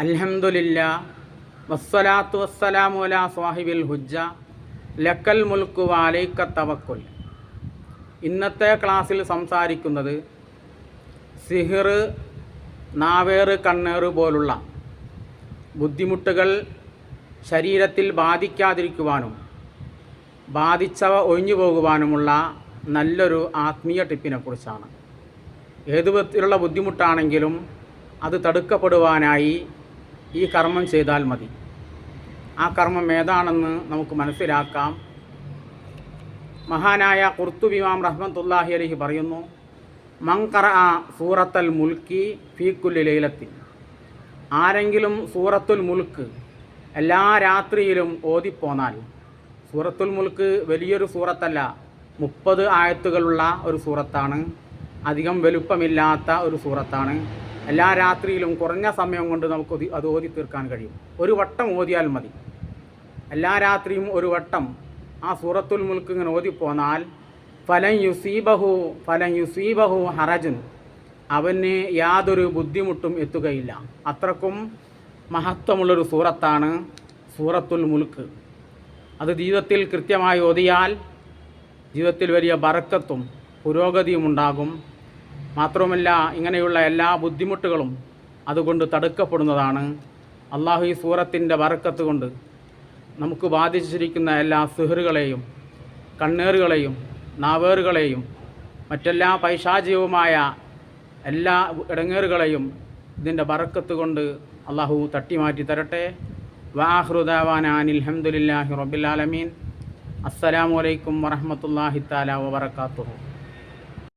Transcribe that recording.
അൽഹംദുലില്ലാ വസ്സലാത്തു വസ്സലാമു അലാ സ്വാഹിബിൽ ഹുജ്ജ ലക്കൽ മുൽക്കു വഅലൈക തവക്കുൽ. ഇന്നത്തെ ക്ലാസ്സിൽ സംസാരിക്കുന്നത് സിഹിർ, നാവേറ്, കണ്ണേറ് പോലുള്ള ബുദ്ധിമുട്ടുകൾ ശരീരത്തിൽ ബാധിക്കാതിരിക്കുവാനും ബാധിച്ചവ ഒഴിഞ്ഞു പോകുവാനുമുള്ള നല്ലൊരു ആത്മീയ ടിപ്പിനെക്കുറിച്ചാണ്. ഏതു വിധത്തിലുള്ള ബുദ്ധിമുട്ടാണെങ്കിലും അത് തടുക്കപ്പെടുവാനായി ഈ കർമ്മം ചെയ്താൽ മതി. ആ കർമ്മം ഏതാണെന്ന് നമുക്ക് മനസ്സിലാക്കാം. മഹാനായ ഖുർത്തുബി ഇമാം റഹ്മത്തുള്ളാഹി അലൈഹി പറയുന്നു, മൻ ഖറഅ സൂറത്തുൽ മുൽക്കി ഫീ കുല്ലി ലൈലത്തിൻ. ആരെങ്കിലും സൂറത്തുൽ മുൽക്ക് എല്ലാ രാത്രിയിലും ഓതിപ്പോന്നാൽ, സൂറത്തുൽ മുൽക്ക് വലിയൊരു സൂറത്തല്ല, 30 ആയത്തുകളുള്ള ഒരു സൂറത്താണ്, അധികം വലുപ്പമില്ലാത്ത ഒരു സൂറത്താണ്. എല്ലാ രാത്രിയിലും കുറഞ്ഞ സമയം കൊണ്ട് നമുക്ക് അത് ഓതി തീർക്കാൻ കഴിയും. ഒരു വട്ടം ഓതിയാൽ മതി. എല്ലാ രാത്രിയും ഒരു വട്ടം ആ സൂറത്തുൽ മുൽക്ക് ഇങ്ങനെ ഓതിപ്പോന്നാൽ ഫലൻ യുസീബഹു ഹറജുൻ, അവന് യാതൊരു ബുദ്ധിമുട്ടും എത്തുകയില്ല. അത്രക്കും മഹത്വമുള്ളൊരു സൂറത്താണ് സൂറത്തുൽ മുൽക്ക്. അത് ജീവിതത്തിൽ കൃത്യമായി ഓതിയാൽ ജീവിതത്തിൽ വലിയ ബറക്കത്തും പുരോഗതിയും ഉണ്ടാകും. മാത്രവുമല്ല, ഇങ്ങനെയുള്ള എല്ലാ ബുദ്ധിമുട്ടുകളും അതുകൊണ്ട് തടുക്കപ്പെടുന്നതാണ്. അള്ളാഹു ഈ സൂറത്തിൻ്റെ ബറക്കത്ത് കൊണ്ട് നമുക്ക് ബാധിച്ചിരിക്കുന്ന എല്ലാ സിഹറുകളെയും, കണ്ണേറുകളെയും, നാവേറുകളെയും, മറ്റെല്ലാ പൈശാചികവുമായ എല്ലാ ഇടങ്ങേറുകളെയും ഇതിൻ്റെ ബറക്കത്ത് കൊണ്ട് അള്ളാഹു തട്ടിമാറ്റി തരട്ടെ. വആഖിറു ദഅവാനാ അനിൽ ഹംദുലില്ലാഹി റബ്ബിൽ ആലമീൻ. അസ്സലാമു അലൈക്കും വറഹ്മത്തുള്ളാഹി തആല വബറകാതുഹു.